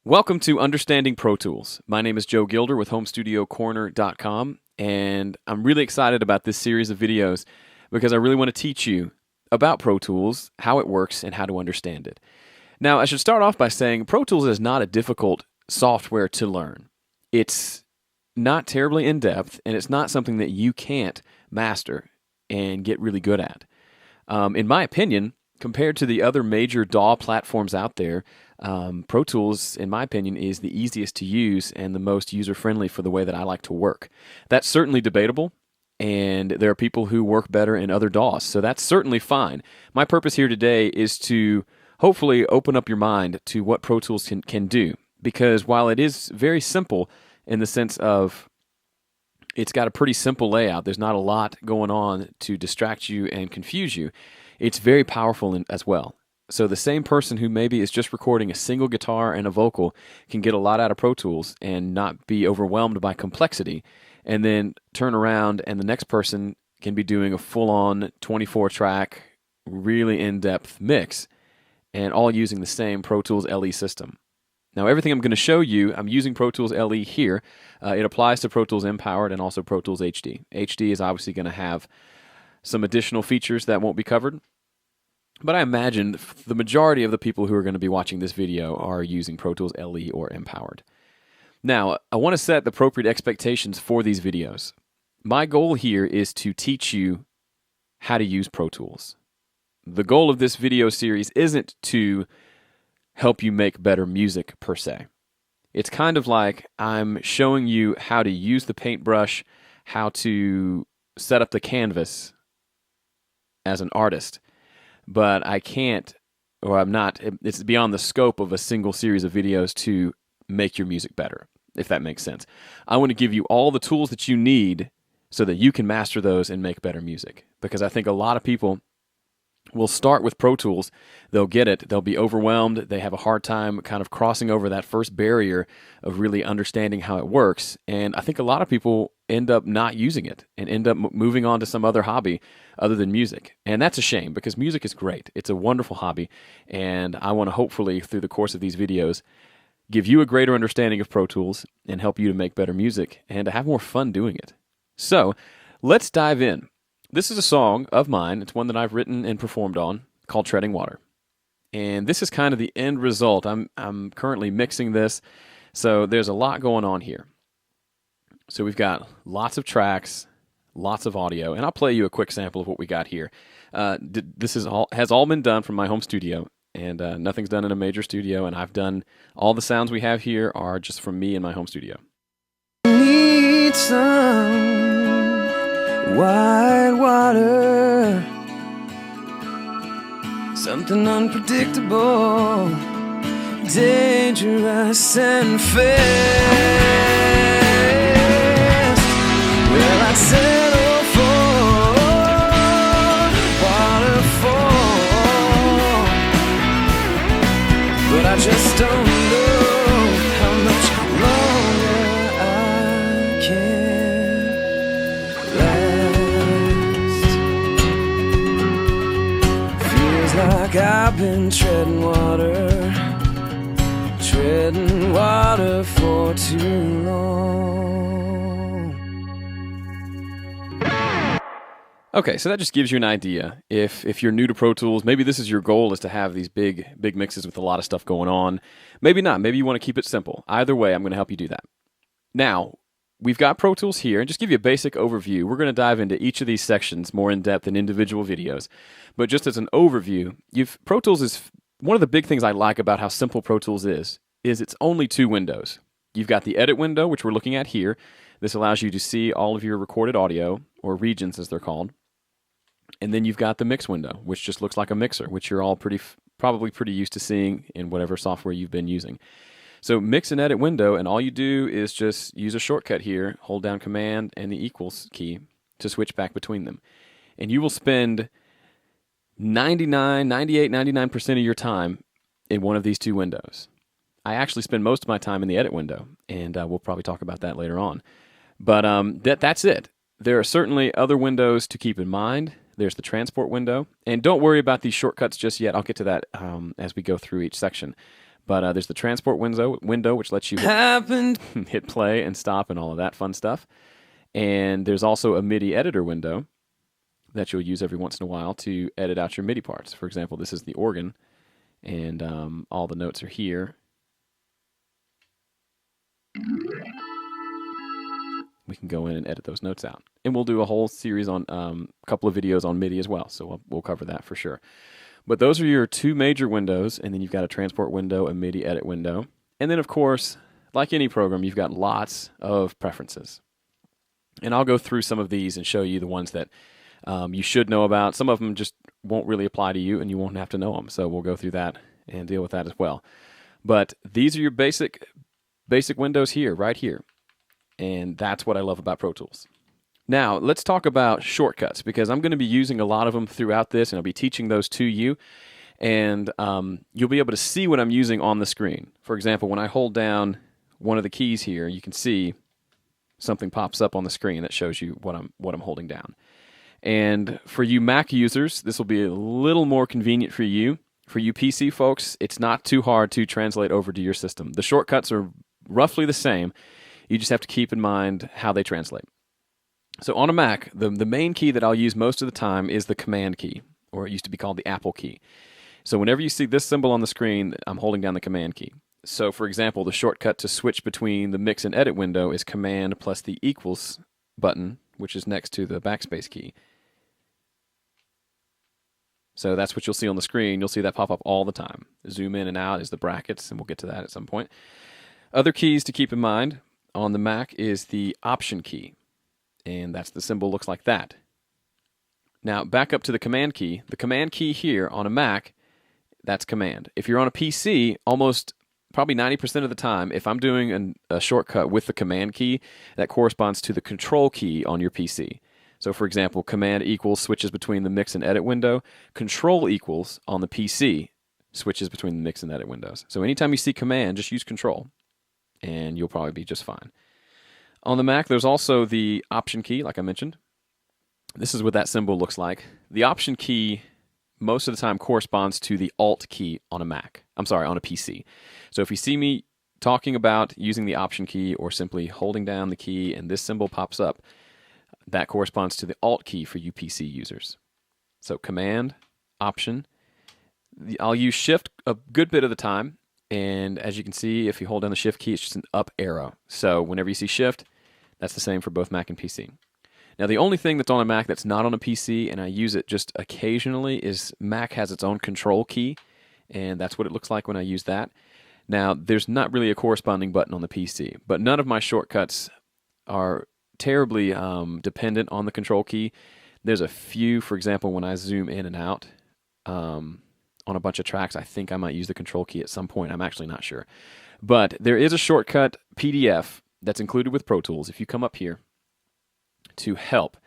Welcome to Understanding Pro Tools. My name is Joe Gilder with HomeStudioCorner.com, and I'm really excited about this series of videos because I really want to teach you about Pro Tools, how it works, and how to understand it. Now, I should start off by saying Pro Tools is not a difficult software to learn. It's not terribly in-depth, and it's not something that you can't master and get really good at. In my opinion, compared to the other major DAW platforms out there, Pro Tools, in my opinion, is the easiest to use and the most user-friendly for the way that I like to work. That's certainly debatable, and there are people who work better in other DAWs, so that's certainly fine. My purpose here today is to hopefully open up your mind to what Pro Tools can do, because while it is very simple in the sense of it's got a pretty simple layout, there's not a lot going on to distract you and confuse you, it's very powerful as well. So the same person who maybe is just recording a single guitar and a vocal can get a lot out of Pro Tools and not be overwhelmed by complexity, and then turn around and the next person can be doing a full-on 24-track, really in-depth mix, and all using the same Pro Tools LE system. Now, everything I'm going to show you, I'm using Pro Tools LE here. It applies to Pro Tools Empowered and also Pro Tools HD. HD is obviously going to have some additional features that won't be covered. But I imagine the majority of the people who are going to be watching this video are using Pro Tools LE or Empowered. Now, I want to set the appropriate expectations for these videos. My goal here is to teach you how to use Pro Tools. The goal of this video series isn't to help you make better music per se. It's kind of like I'm showing you how to use the paintbrush, how to set up the canvas as an artist. But I can't, or I'm not, it's beyond the scope of a single series of videos to make your music better, if that makes sense. I want to give you all the tools that you need so that you can master those and make better music. Because I think a lot of people will start with Pro Tools, they'll get it, they'll be overwhelmed, they have a hard time kind of crossing over that first barrier of really understanding how it works, and I think a lot of people end up not using it and end up moving on to some other hobby other than music. And that's a shame because music is great. It's a wonderful hobby, and I want to hopefully, through the course of these videos, give you a greater understanding of Pro Tools and help you to make better music and to have more fun doing it. So, let's dive in. This is a song of mine. It's one that I've written and performed on called Treading Water. And this is kind of the end result. I'm currently mixing this, so there's a lot going on here. So we've got lots of tracks, lots of audio, and I'll play you a quick sample of what we got here. This has all been done from my home studio, and nothing's done in a major studio, and I've done all the sounds we have here are just from me in my home studio. Need some white water, something unpredictable, dangerous and fast. Well, I'd settle for waterfall, but I just don't know how much longer I can last. Feels like I've been treading water for too long. Okay, so that just gives you an idea. If you're new to Pro Tools, maybe this is your goal, is to have these big mixes with a lot of stuff going on. Maybe not. Maybe you want to keep it simple. Either way, I'm going to help you do that. Now, we've got Pro Tools here, and just give you a basic overview. We're going to dive into each of these sections more in depth in individual videos. But just as an overview, Pro Tools is one of the big things I like about how simple Pro Tools is it's only two windows. You've got the edit window, which we're looking at here. This allows you to see all of your recorded audio, or regions as they're called. And then you've got the mix window, which just looks like a mixer, which you're all probably pretty used to seeing in whatever software you've been using. So mix and edit window, and all you do is just use a shortcut here, hold down Command and the equals key to switch back between them. And you will spend 99% of your time in one of these two windows. I actually spend most of my time in the edit window, and we'll probably talk about that later on. But that's it. There are certainly other windows to keep in mind. There's the transport window. And don't worry about these shortcuts just yet. I'll get to that as we go through each section. But there's the transport window, which lets you happened. hit play and stop and all of that fun stuff. And there's also a MIDI editor window that you'll use every once in a while to edit out your MIDI parts. For example, this is the organ, and all the notes are here. We can go in and edit those notes out. And we'll do a whole series on a couple of videos on MIDI as well, so we'll cover that for sure. But those are your two major windows, and then you've got a transport window, a MIDI edit window. And then, of course, like any program, you've got lots of preferences. And I'll go through some of these and show you the ones that you should know about. Some of them just won't really apply to you, and you won't have to know them. So we'll go through that and deal with that as well. But these are your basic windows here, right here. And that's what I love about Pro Tools. Now, let's talk about shortcuts, because I'm going to be using a lot of them throughout this, and I'll be teaching those to you. And you'll be able to see what I'm using on the screen. For example, when I hold down one of the keys here, you can see something pops up on the screen that shows you what I'm holding down. And for you Mac users, this will be a little more convenient for you. For you PC folks, it's not too hard to translate over to your system. The shortcuts are roughly the same. You just have to keep in mind how they translate. So on a Mac, the main key that I'll use most of the time is the Command key, or it used to be called the Apple key. So whenever you see this symbol on the screen, I'm holding down the Command key. So for example, the shortcut to switch between the mix and edit window is Command plus the equals button, which is next to the backspace key. So that's what you'll see on the screen. You'll see that pop up all the time. Zoom in and out is the brackets, and we'll get to that at some point. Other keys to keep in mind on the Mac is the Option key, and that's the symbol looks like that. Now back up to the Command key. The Command key here on a Mac, that's Command. If you're on a PC, almost probably 90% of the time, if I'm doing a shortcut with the Command key, that corresponds to the Control key on your PC. So for example, Command equals switches between the mix and edit window. Control equals on the PC switches between the mix and edit windows. So anytime you see Command, just use Control, and you'll probably be just fine. On the Mac, there's also the Option key, like I mentioned. This is what that symbol looks like. The Option key most of the time corresponds to the Alt key on a Mac. I'm sorry, on a PC. So if you see me talking about using the Option key or simply holding down the key and this symbol pops up, that corresponds to the Alt key for you PC users. So Command, Option. I'll use Shift a good bit of the time, and as you can see, if you hold down the Shift key, it's just an up arrow. So whenever you see Shift, that's the same for both Mac and PC. Now the only thing that's on a Mac that's not on a PC, and I use it just occasionally, is Mac has its own Control key, and that's what it looks like when I use that. Now there's not really a corresponding button on the PC, but none of my shortcuts are terribly dependent on the Control key. There's a few, for example, when I zoom in and out on a bunch of tracks, I think I might use the Control key at some point. I'm actually not sure. But there is a shortcut PDF that's included with Pro Tools. If you come up here to Help,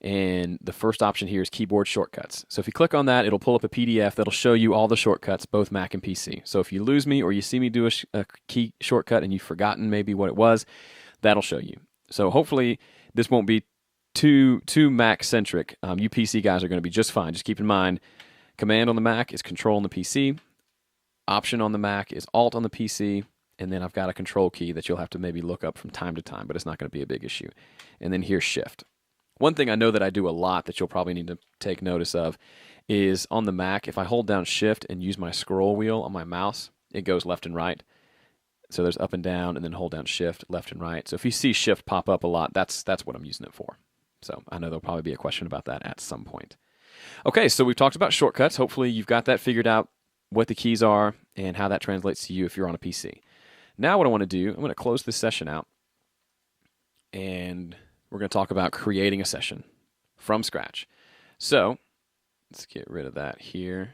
and the first option here is Keyboard Shortcuts. So if you click on that, it'll pull up a PDF that'll show you all the shortcuts, both Mac and PC. So if you lose me or you see me do a key shortcut and you've forgotten maybe what it was, that'll show you. So hopefully this won't be too Mac-centric. You PC guys are going to be just fine. Just keep in mind, Command on the Mac is Control on the PC. Option on the Mac is Alt on the PC. And then I've got a Control key that you'll have to maybe look up from time to time, but it's not going to be a big issue. And then here's Shift. One thing I know that I do a lot that you'll probably need to take notice of is on the Mac, if I hold down Shift and use my scroll wheel on my mouse, it goes left and right. So there's up and down, and then hold down Shift, left and right. So if you see Shift pop up a lot, that's what I'm using it for. So I know there'll probably be a question about that at some point. Okay, so we've talked about shortcuts. Hopefully you've got that figured out, what the keys are and how that translates to you if you're on a PC. Now what I want to do, I'm going to close this session out, and we're going to talk about creating a session from scratch. So let's get rid of that here.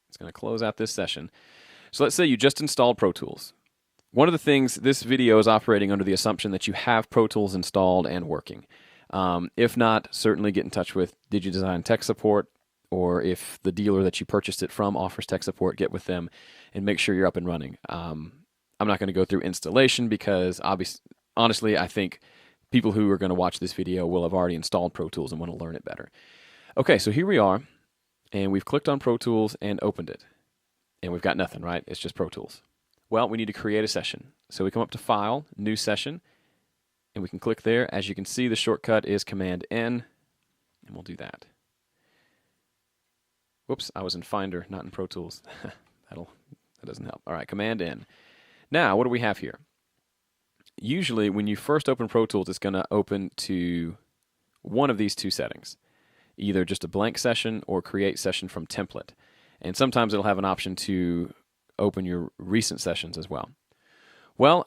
It's going to close out this session. So let's say you just installed Pro Tools. One of the things, this video is operating under the assumption that you have Pro Tools installed and working. If not, certainly get in touch with DigiDesign Tech Support, or if the dealer that you purchased it from offers tech support, get with them and make sure you're up and running. I'm not going to go through installation because honestly, I think people who are going to watch this video will have already installed Pro Tools and want to learn it better. Okay, so here we are, and we've clicked on Pro Tools and opened it. And we've got nothing, right? It's just Pro Tools. Well, we need to create a session. So we come up to File, New Session, and we can click there. As you can see, the shortcut is Command N, and we'll do that. Whoops, I was in Finder, not in Pro Tools. That doesn't help. All right, Command N. Now, what do we have here? Usually, when you first open Pro Tools, it's going to open to one of these two settings, either just a blank session or create session from template. And sometimes it'll have an option to open your recent sessions as well. Well,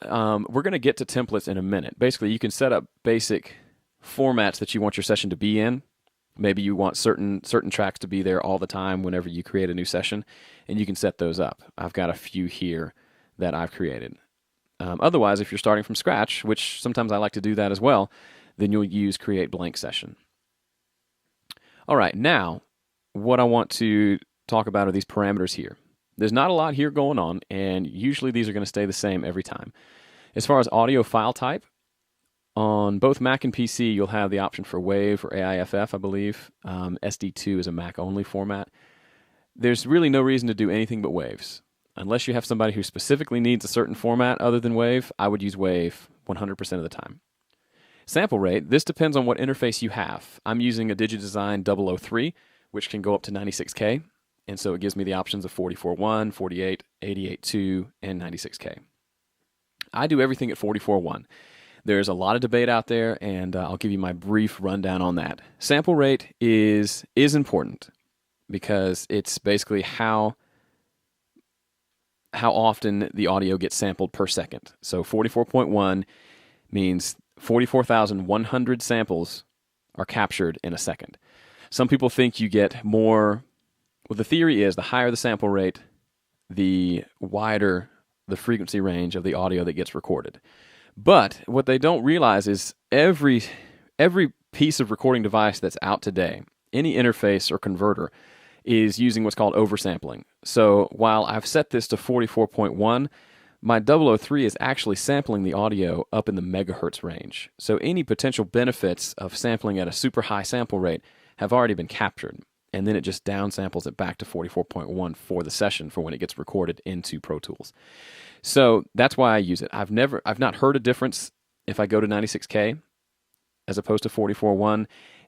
we're going to get to templates in a minute. Basically, you can set up basic formats that you want your session to be in. Maybe you want certain tracks to be there all the time whenever you create a new session, and you can set those up. I've got a few here that I've created. Otherwise, if you're starting from scratch, which sometimes I like to do that as well, then you'll use Create Blank Session. All right, now what I want to talk about are these parameters here. There's not a lot here going on, and usually these are going to stay the same every time. As far as audio file type, on both Mac and PC, you'll have the option for WAV or AIFF, I believe. SD2 is a Mac-only format. There's really no reason to do anything but WAVs. Unless you have somebody who specifically needs a certain format other than WAV, I would use WAV 100% of the time. Sample rate, this depends on what interface you have. I'm using a DigiDesign 003, which can go up to 96K, and so it gives me the options of 44.1, 48, 88.2, and 96K. I do everything at 44.1. There's a lot of debate out there, and I'll give you my brief rundown on that. Sample rate is important because it's basically how often the audio gets sampled per second. So 44.1 means 44,100 samples are captured in a second. Some people think you get more. Well, the theory is the higher the sample rate, the wider the frequency range of the audio that gets recorded. But what they don't realize is every piece of recording device that's out today, any interface or converter, is using what's called oversampling. So while I've set this to 44.1, my 003 is actually sampling the audio up in the megahertz range. So any potential benefits of sampling at a super high sample rate have already been captured. And then it just downsamples it back to 44.1 for the session for when it gets recorded into Pro Tools. So that's why I use it. I've not heard a difference if I go to 96K as opposed to 44.1,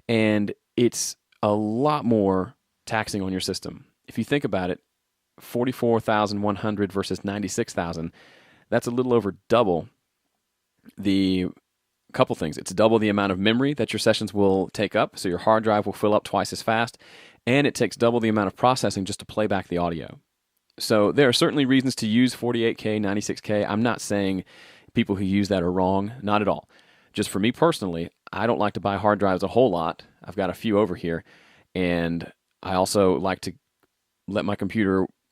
and it's a lot more taxing on your system. If you think about it, 44,100 versus 96,000, that's a little over double the couple things. It's double the amount of memory that your sessions will take up, so your hard drive will fill up twice as fast, and it takes double the amount of processing just to play back the audio. So there are certainly reasons to use 48K, 96K. I'm not saying people who use that are wrong, not at all. Just for me personally, I don't like to buy hard drives a whole lot. I've got a few over here, and I also like to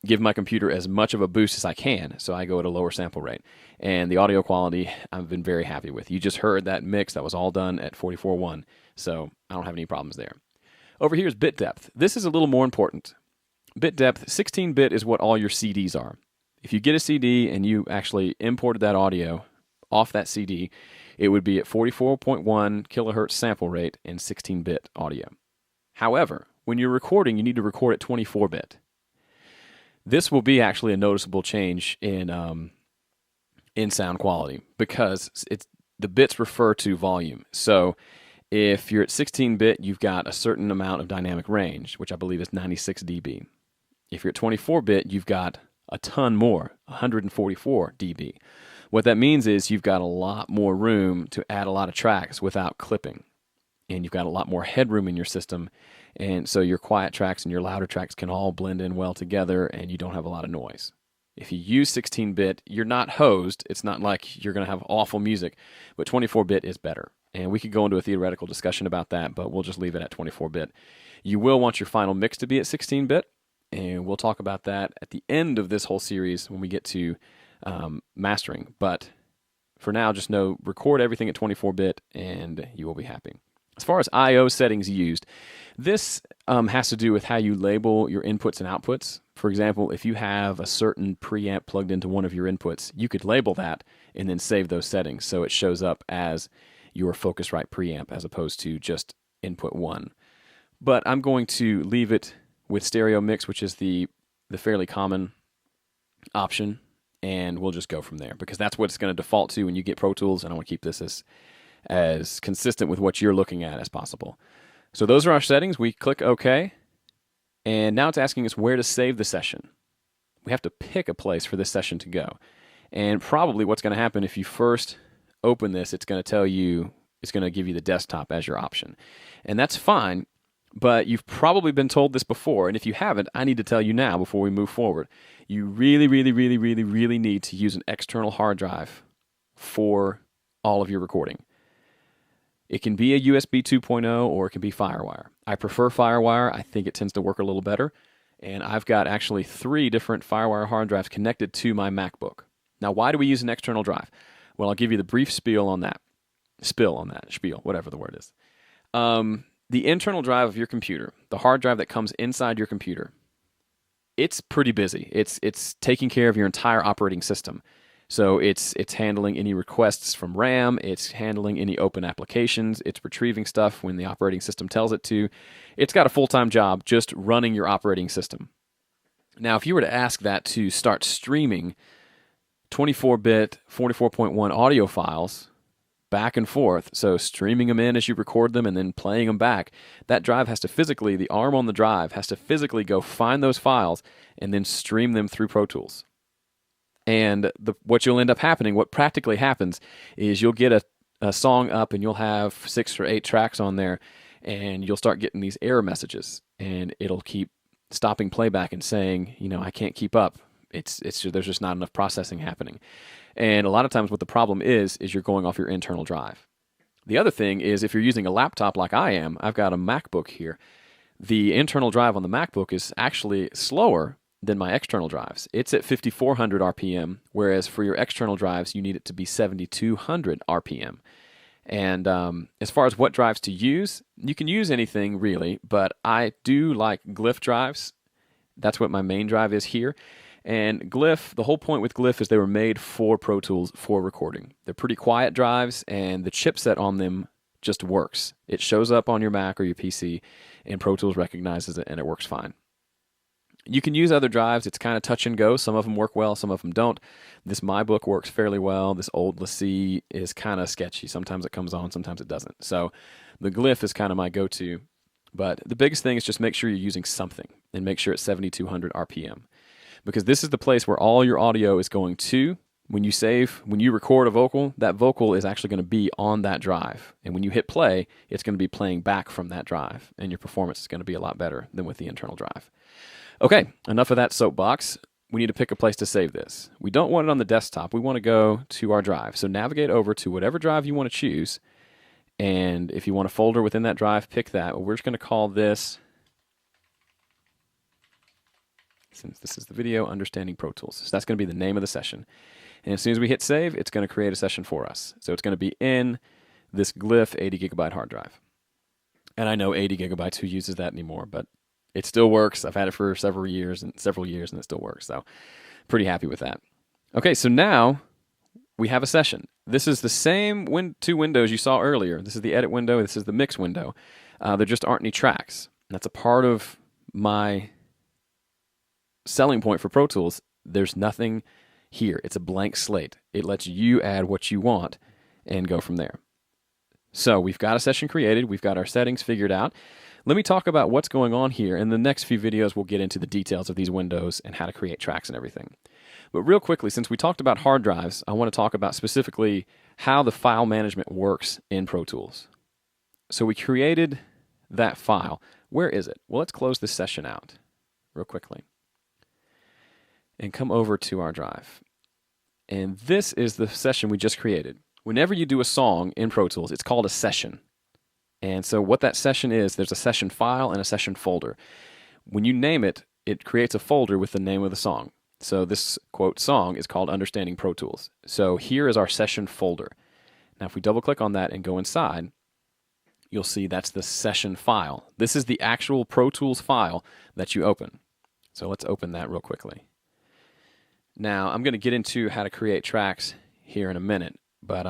give my computer as much of a boost as I can, so I go at a lower sample rate. And the audio quality, I've been very happy with. You just heard that mix that was all done at 44.1, so I don't have any problems there. Over here is bit depth. This is a little more important. Bit depth, 16-bit is what all your CDs are. If you get a CD and you actually imported that audio off that CD, it would be at 44.1 kilohertz sample rate and 16-bit audio. However, when you're recording, you need to record at 24-bit. This will be actually a noticeable change in sound quality because the bits refer to volume. So if you're at 16-bit, you've got a certain amount of dynamic range, which I believe is 96 dB. If you're at 24-bit, you've got a ton more, 144 dB. What that means is you've got a lot more room to add a lot of tracks without clipping. And you've got a lot more headroom in your system. And so your quiet tracks and your louder tracks can all blend in well together, and you don't have a lot of noise. If you use 16-bit, you're not hosed. It's not like you're going to have awful music, but 24-bit is better. And we could go into a theoretical discussion about that, but we'll just leave it at 24-bit. You will want your final mix to be at 16-bit, and we'll talk about that at the end of this whole series when we get to mastering. But for now, just know, record everything at 24-bit, and you will be happy. As far as I/O settings used, this has to do with how you label your inputs and outputs. For example, if you have a certain preamp plugged into one of your inputs, you could label that and then save those settings so it shows up as your Focusrite preamp as opposed to just input 1. But I'm going to leave it with stereo mix, which is the fairly common option, and we'll just go from there because that's what it's going to default to when you get Pro Tools, and I want to keep this as consistent with what you're looking at as possible. So those are our settings. We click OK, and now it's asking us where to save the session. We have to pick a place for this session to go. And probably what's going to happen if you first open this, it's going to tell you, it's going to give you the desktop as your option. And that's fine, but you've probably been told this before. And if you haven't, I need to tell you now before we move forward. You really, really, really, really, really need to use an external hard drive for all of your recording. It can be a USB 2.0 or it can be FireWire. I prefer FireWire. I think it tends to work a little better. And I've got actually 3 different FireWire hard drives connected to my MacBook. Now, why do we use an external drive? Well, I'll give you the brief spiel on that. Spiel, whatever the word is. The internal drive of your computer, the hard drive that comes inside your computer, it's pretty busy. It's taking care of your entire operating system. So it's handling any requests from RAM, it's handling any open applications, it's retrieving stuff when the operating system tells it to. It's got a full-time job just running your operating system. Now, if you were to ask that to start streaming 24-bit 44.1 audio files back and forth, so streaming them in as you record them and then playing them back, that drive has to physically, the arm on the drive has to physically go find those files and then stream them through Pro Tools. And what you'll end up happening, what practically happens, is you'll get a song up and you'll have 6 or 8 tracks on there, and you'll start getting these error messages, and it'll keep stopping playback and saying, I can't keep up. There's just not enough processing happening. And a lot of times what the problem is you're going off your internal drive. The other thing is if you're using a laptop like I am, I've got a MacBook here. The internal drive on the MacBook is actually slower than my external drives. It's at 5,400 RPM, whereas for your external drives, you need it to be 7,200 RPM. And as far as what drives to use, you can use anything really, but I do like Glyph drives. That's what my main drive is here. And Glyph, the whole point with Glyph is they were made for Pro Tools for recording. They're pretty quiet drives, and the chipset on them just works. It shows up on your Mac or your PC, and Pro Tools recognizes it, and it works fine. You can use other drives. It's kind of touch and go. Some of them work well, some of them don't. This MyBook works fairly well. This old LaCie is kind of sketchy. Sometimes it comes on, sometimes it doesn't. So the Glyph is kind of my go-to. But the biggest thing is just make sure you're using something, and make sure it's 7,200 RPM. Because this is the place where all your audio is going to. When you record a vocal, that vocal is actually going to be on that drive. And when you hit play, it's going to be playing back from that drive. And your performance is going to be a lot better than with the internal drive. Okay, enough of that soapbox. We need to pick a place to save this. We don't want it on the desktop. We want to go to our drive. So navigate over to whatever drive you want to choose. And if you want a folder within that drive, pick that. We're just going to call this, since this is the video, Understanding Pro Tools. So that's going to be the name of the session. And as soon as we hit save, it's going to create a session for us. So it's going to be in this Glyph 80 gigabyte hard drive. And I know 80 gigabytes, who uses that anymore, but it still works. I've had it for several years, and it still works. So pretty happy with that. Okay, so now we have a session. This is the same 2 windows you saw earlier. This is the edit window. This is the mix window. There just aren't any tracks. And that's a part of my selling point for Pro Tools. There's nothing here. It's a blank slate. It lets you add what you want and go from there. So we've got a session created. We've got our settings figured out. Let me talk about what's going on here. In the next few videos, we'll get into the details of these windows and how to create tracks and everything. But real quickly, since we talked about hard drives, I want to talk about specifically how the file management works in Pro Tools. So we created that file. Where is it? Well, let's close this session out real quickly and come over to our drive. And this is the session we just created. Whenever you do a song in Pro Tools, it's called a session. And so what that session is, there's a session file and a session folder. When you name it, it creates a folder with the name of the song. So this, quote, song is called Understanding Pro Tools. So here is our session folder. Now if we double click on that and go inside, you'll see that's the session file. This is the actual Pro Tools file that you open. So let's open that real quickly. Now I'm going to get into how to create tracks here in a minute, but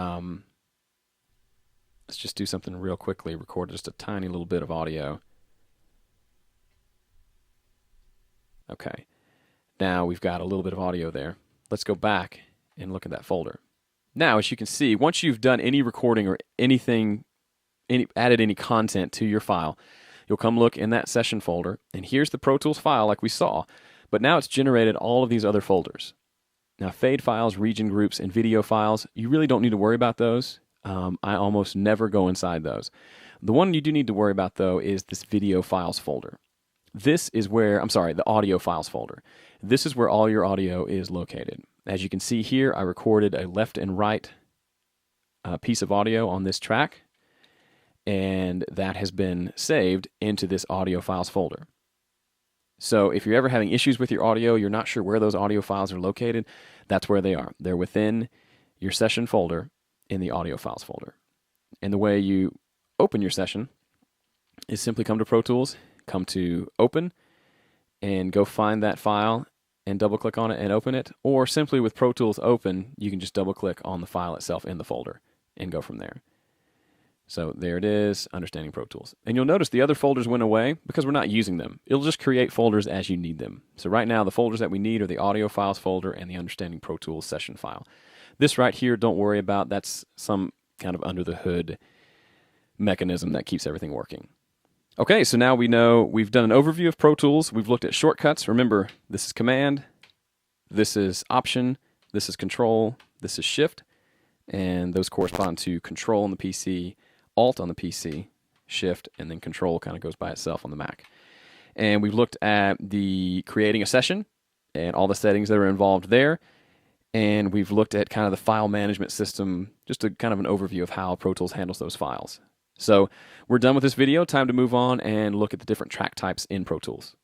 let's just do something real quickly, record just a tiny little bit of audio. Okay. now we've got a little bit of audio there. Let's go back and look at that folder. Now, as you can see, once you've done any recording or anything, added any content to your file, you'll come look in that session folder, and here's the Pro Tools file like we saw, but now it's generated all of these other folders. Now, fade files, region groups, and video files, you really don't need to worry about those. I almost never go inside those. The one you do need to worry about, though, is this video files folder. This is where, the audio files folder. This is where all your audio is located. As you can see here, I recorded a left and right piece of audio on this track, and that has been saved into this audio files folder. So if you're ever having issues with your audio, you're not sure where those audio files are located, that's where they are. They're within your session folder in the audio files folder. And the way you open your session is simply come to Pro Tools, come to Open, and go find that file and double-click on it and open it. Or simply with Pro Tools Open, you can just double-click on the file itself in the folder and go from there. So there it is, Understanding Pro Tools. And you'll notice the other folders went away because we're not using them. It'll just create folders as you need them. So right now, the folders that we need are the Audio Files folder and the Understanding Pro Tools session file. This right here, don't worry about. That's some kind of under-the-hood mechanism that keeps everything working. Okay, so now we know we've done an overview of Pro Tools. We've looked at shortcuts. Remember, this is Command, this is Option, this is Control, this is Shift, and those correspond to Control on the PC, Alt on the PC, Shift, and then Control kind of goes by itself on the Mac. And we've looked at the creating a session and all the settings that are involved there. And we've looked at kind of the file management system, just a kind of an overview of how Pro Tools handles those files. So we're done with this video. Time to move on and look at the different track types in Pro Tools.